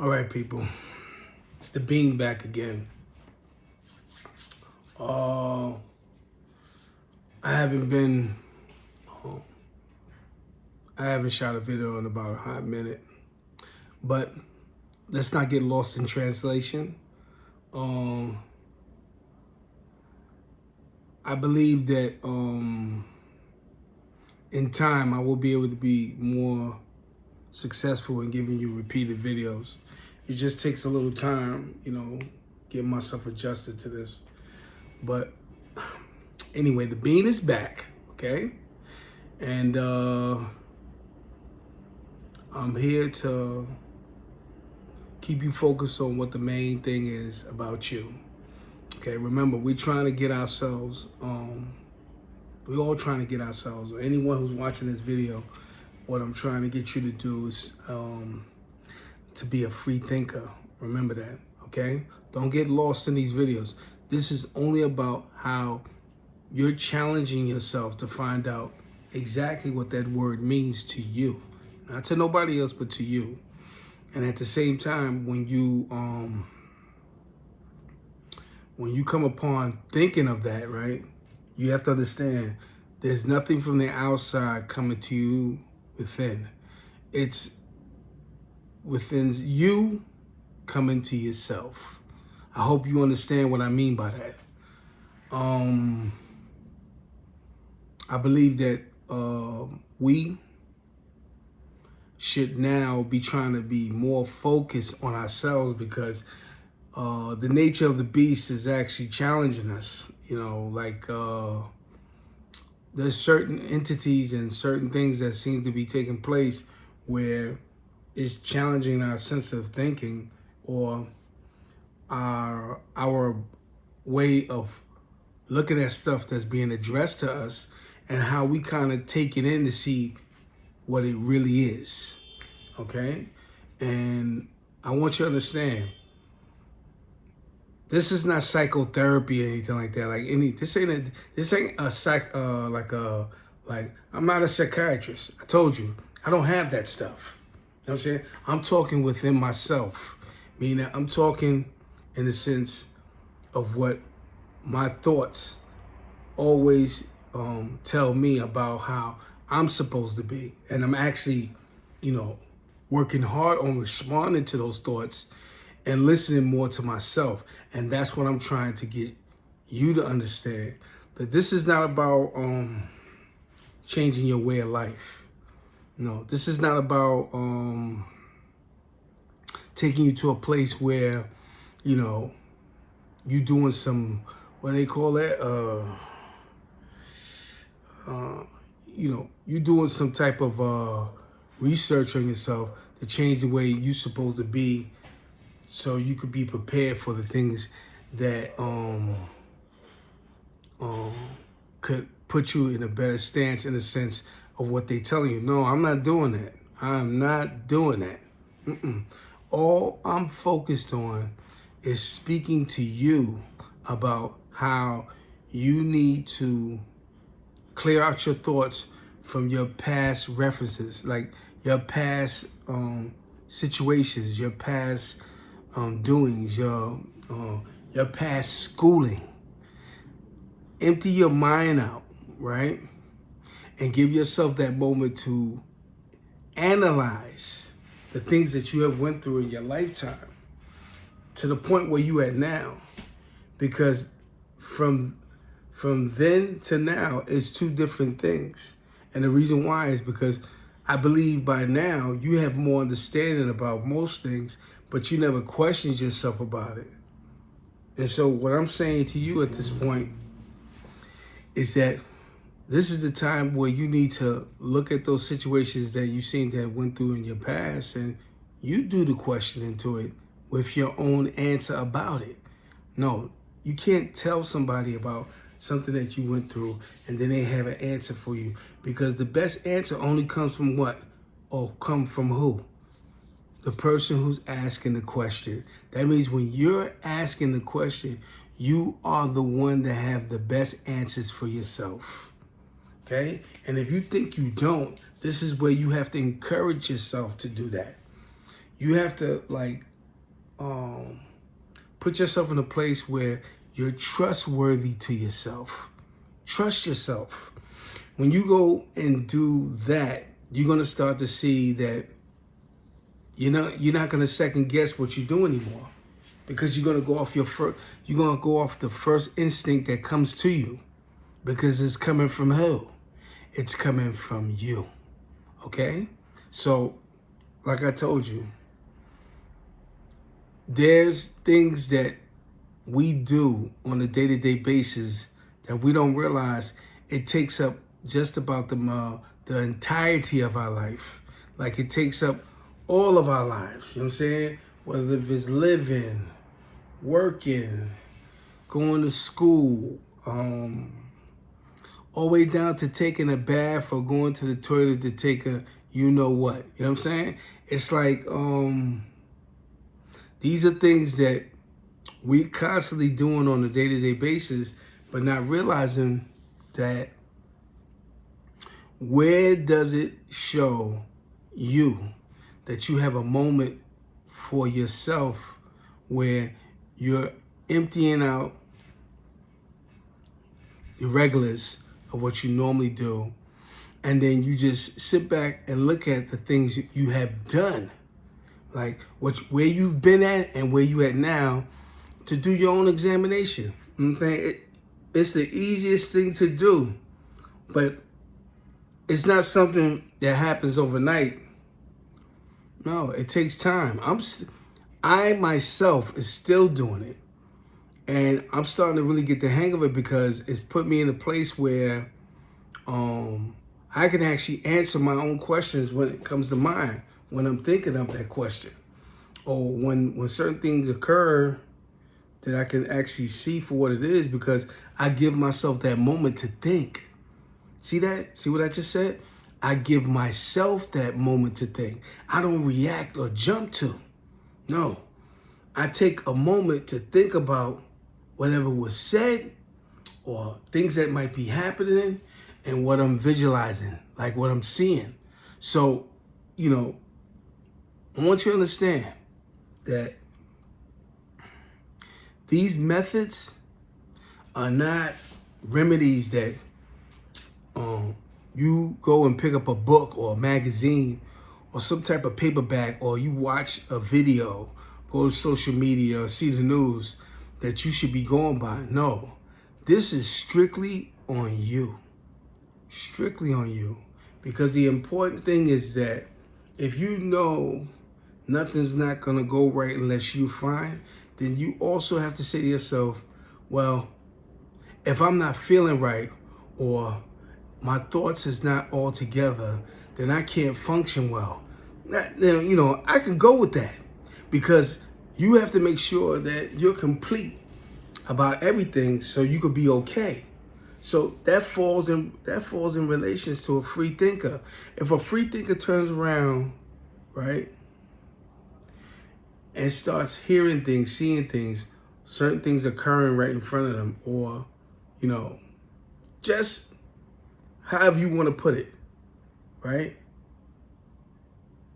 All right, people. It's the Bean back again. I haven't been, I haven't shot a video in about a hot minute, but let's not get lost in translation. I believe that in time I will be able to be more successful in giving you repeated videos. It just takes a little time, getting myself adjusted to this. But anyway, the Bean is back, okay? And I'm here to keep you focused on what the main thing is about you. Okay, remember, we're trying to get ourselves, we're all trying to get ourselves, or anyone who's watching this video, what I'm trying to get you to do is to be a free thinker. Remember that, okay? Don't get lost in these videos. This is only about how you're challenging yourself to find out exactly what that word means to you. Not to nobody else, but to you. And at the same time, when you come upon thinking of that, right, you have to understand there's nothing from the outside coming to you within. It's within you coming to yourself. I hope you understand what I mean by that. I believe that we should now be trying to be more focused on ourselves because the nature of the beast is actually challenging us. There's certain entities and certain things that seem to be taking place where it's challenging our sense of thinking or our way of looking at stuff that's being addressed to us and how we kind of take it in to see what it really is, okay? And I want you to understand, this is not psychotherapy or anything like that. This ain't a I'm not a psychiatrist. I told you, I don't have that stuff. You know what I'm saying? I'm talking within myself, meaning I'm talking in the sense of what my thoughts always tell me about how I'm supposed to be. And I'm actually, working hard on responding to those thoughts and listening more to myself. And that's what I'm trying to get you to understand, that this is not about changing your way of life. No, this is not about taking you to a place where, you doing some, what do they call that? You doing some type of research on yourself to change the way you're supposed to be so you could be prepared for the things that could put you in a better stance in the sense of what they telling you. No, I'm not doing that. I'm not doing that. All I'm focused on is speaking to you about how you need to clear out your thoughts from your past references, like your past situations, your past doings, your past schooling. Empty your mind out, right? And give yourself that moment to analyze the things that you have went through in your lifetime to the point where you at now. Because from then to now is two different things. And the reason why is because I believe by now you have more understanding about most things, but you never questioned yourself about it. And so what I'm saying to you at this point is that this is the time where you need to look at those situations that you seem to have went through in your past and you do the questioning to it with your own answer about it. No, you can't tell somebody about something that you went through and then they have an answer for you, because the best answer only comes from what? Or come from who? The person who's asking the question. That means when you're asking the question, you are the one that have the best answers for yourself. Okay? And if you think you don't, this is where you have to encourage yourself to do that. You have to put yourself in a place where you're trustworthy to yourself. Trust yourself. When you go and do that, you're going to start to see that you're not going to second guess what you do anymore, because you're going to go off the first instinct that comes to you, because it's coming from who? It's coming from you. Okay? So, like I told you, there's things that we do on a day-to-day basis that we don't realize it takes up just about the entirety of our life. Like, it takes up all of our lives. You know what I'm saying? Whether if it's living, working, going to school, all the way down to taking a bath or going to the toilet to take a you know what. You know what I'm saying? It's like, these are things that we constantly doing on a day-to-day basis, but not realizing that where does it show you that you have a moment for yourself where you're emptying out the regulars of what you normally do, and then you just sit back and look at the things you have done, like where you've been at and where you at now, to do your own examination. You know what I'm saying? It's the easiest thing to do, but it's not something that happens overnight. No, it takes time. I myself is still doing it, and I'm starting to really get the hang of it, because it's put me in a place where I can actually answer my own questions when it comes to mind, when I'm thinking of that question, or when certain things occur that I can actually see for what it is, because I give myself that moment to think. See that? See what I just said? I give myself that moment to think. I don't react or jump to. No. I take a moment to think about whatever was said or things that might be happening and what I'm visualizing, like what I'm seeing. So, I want you to understand that these methods are not remedies that you go and pick up a book or a magazine or some type of paperback, or you watch a video, go to social media or see the news, that you should be going by. No, this is strictly on you. Strictly on you. Because the important thing is that if you know nothing's not going to go right unless you find, then you also have to say to yourself, well, if I'm not feeling right, or my thoughts is not all together, then I can't function well. Now, I can go with that, because you have to make sure that you're complete about everything so you could be okay. So that falls in relations to a free thinker. If a free thinker turns around, right, and starts hearing things, seeing things, certain things occurring right in front of them, or, just however you want to put it, right?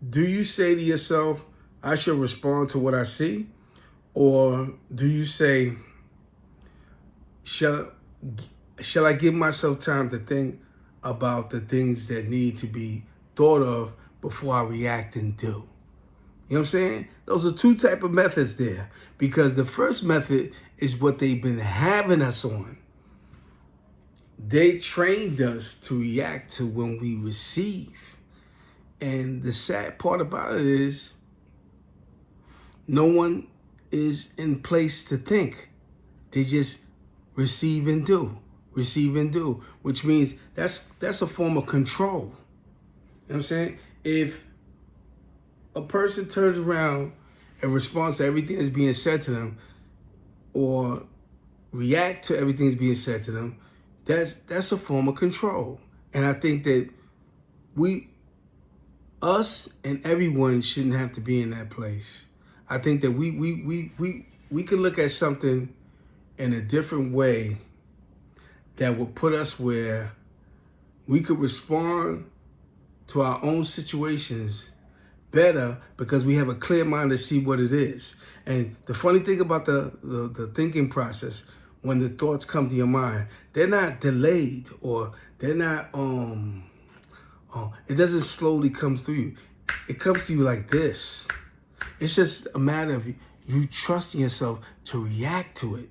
Do you say to yourself, I should respond to what I see? Or do you say, shall I give myself time to think about the things that need to be thought of before I react and do? You know what I'm saying? Those are two type of methods there, because the first method is what they've been having us on. They trained us to react to when we receive. And the sad part about it is no one is in place to think. They just receive and do, which means that's a form of control. You know what I'm saying? If a person turns around and responds to everything that's being said to them, or react to everything that's being said to them, that's a form of control. And I think that us and everyone shouldn't have to be in that place. I think that we can look at something in a different way that will put us where we could respond to our own situations better because we have a clear mind to see what it is. And the funny thing about the thinking process, when the thoughts come to your mind, they're not delayed, or they're not, it doesn't slowly come through you. It comes to you like this. It's just a matter of you trusting yourself to react to it.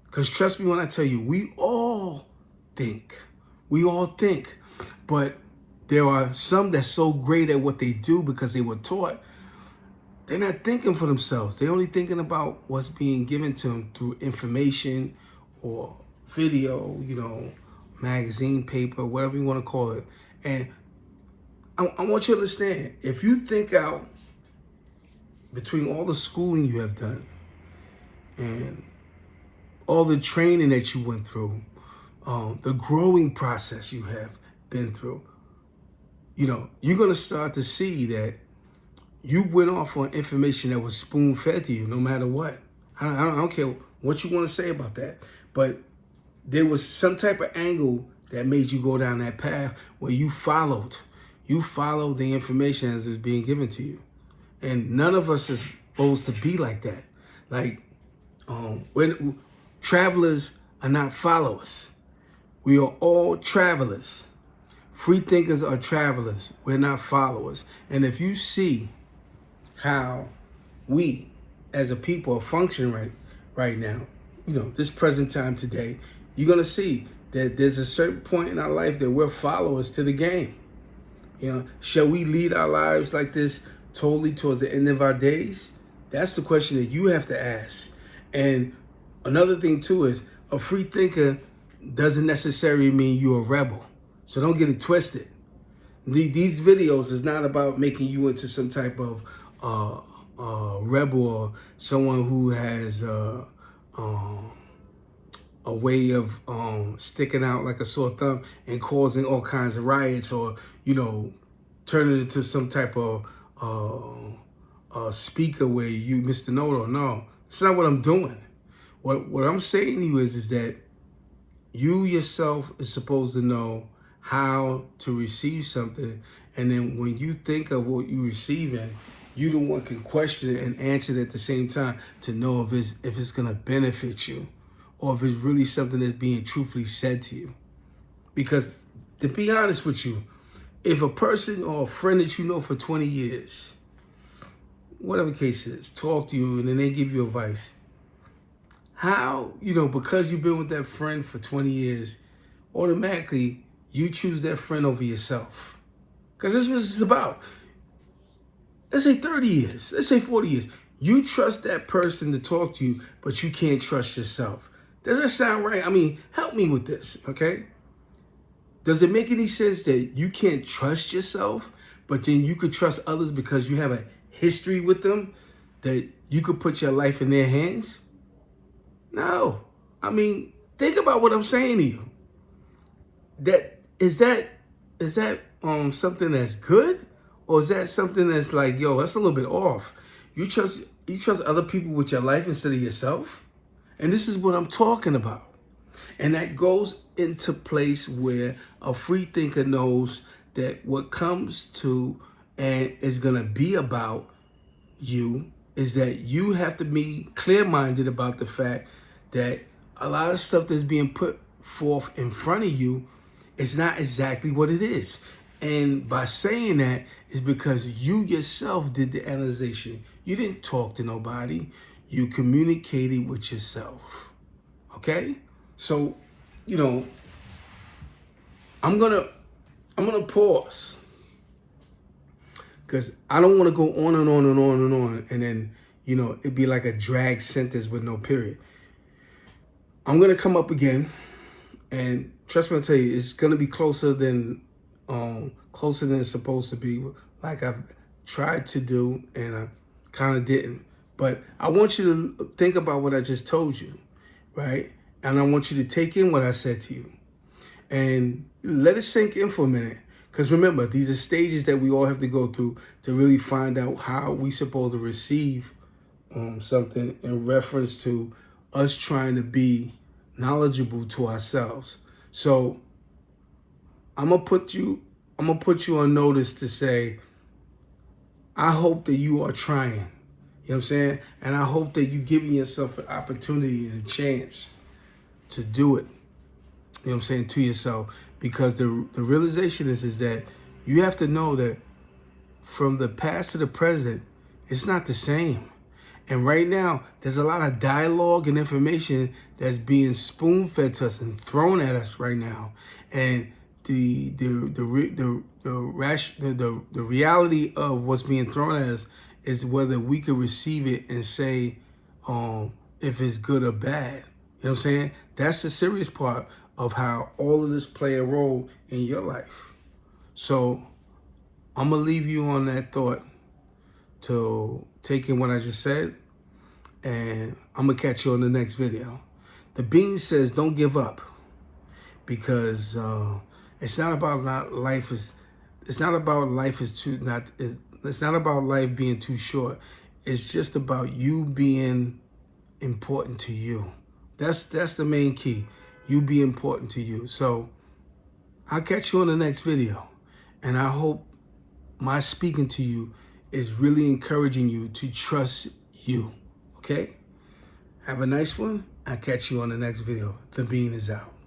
Because trust me when I tell you, we all think. We all think. But there are some that's so great at what they do because they were taught. They're not thinking for themselves. They're only thinking about what's being given to them through information or video, magazine, paper, whatever you want to call it. And I want you to understand, if you think out between all the schooling you have done and all the training that you went through, the growing process you have been through, you're going to start to see that you went off on information that was spoon-fed to you no matter what. I don't care what you want to say about that, but there was some type of angle that made you go down that path where you followed the information as it was being given to you. And none of us is supposed to be like that. Like, when travelers are not followers. We are all travelers. Free thinkers are travelers. We're not followers. And if you see how we as a people are functioning right now, this present time today, you're going to see that there's a certain point in our life that we're followers to the game. Shall we lead our lives like this totally towards the end of our days? That's the question that you have to ask. And another thing too is, a free thinker doesn't necessarily mean you're a rebel. So don't get it twisted. These videos is not about making you into some type of rebel or someone who has a way of sticking out like a sore thumb and causing all kinds of riots, or turning it into some type of speaker where you miss the note. Or no, it's not what I'm doing. What I'm saying to you is that you yourself is supposed to know how to receive something, and then when you think of what you're receiving, you the one can question it and answer it at the same time to know if it's gonna benefit you, or if it's really something that's being truthfully said to you. Because to be honest with you, if a person or a friend that you know for 20 years, whatever the case is, talk to you and then they give you advice, how, because you've been with that friend for 20 years, automatically you choose that friend over yourself? Because this is what it's about. Let's say 30 years, let's say 40 years. You trust that person to talk to you, but you can't trust yourself. Does that sound right? I mean, help me with this, okay? Does it make any sense that you can't trust yourself, but then you could trust others because you have a history with them, that you could put your life in their hands? No. I mean, think about what I'm saying to you. Is that something that's good? Or is that something that's like, yo, that's a little bit off? You trust other people with your life instead of yourself? And this is what I'm talking about. And that goes into place where a free thinker knows that what comes to and is going to be about you is that you have to be clear-minded about the fact that a lot of stuff that's being put forth in front of you is not exactly what it is. And by saying that is because you yourself did the analyzation. You didn't talk to nobody. You communicated with yourself. Okay? So, I'm gonna pause, because I don't want to go on and on and on and on, and then it'd be like a drag sentence with no period. I'm gonna come up again, and trust me, I'll tell you, it's gonna be closer than it's supposed to be, like I've tried to do, and I kind of didn't. But I want you to think about what I just told you, right? And I want you to take in what I said to you and let it sink in for a minute. Because remember, these are stages that we all have to go through to really find out how we supposed to receive something in reference to us trying to be knowledgeable to ourselves. So I'm gonna put you on notice to say, I hope that you are trying. You know what I'm saying? And I hope that you're giving yourself an opportunity and a chance to do it. You know what I'm saying, to yourself. Because the realization is that you have to know that from the past to the present, it's not the same. And right now, there's a lot of dialogue and information that's being spoon-fed to us and thrown at us right now. And the reality of what's being thrown at us is whether we can receive it and say if it's good or bad. You know what I'm saying? That's the serious part of how all of this play a role in your life. So I'm going to leave you on that thought to take in what I just said. And I'm going to catch you on the next video. The Bean says don't give up. Because it's not about life being too short. It's just about you being important to you. That's the main key. You be important to you. So I'll catch you on the next video. And I hope my speaking to you is really encouraging you to trust you. Okay? Have a nice one. I'll catch you on the next video. The Bean is out.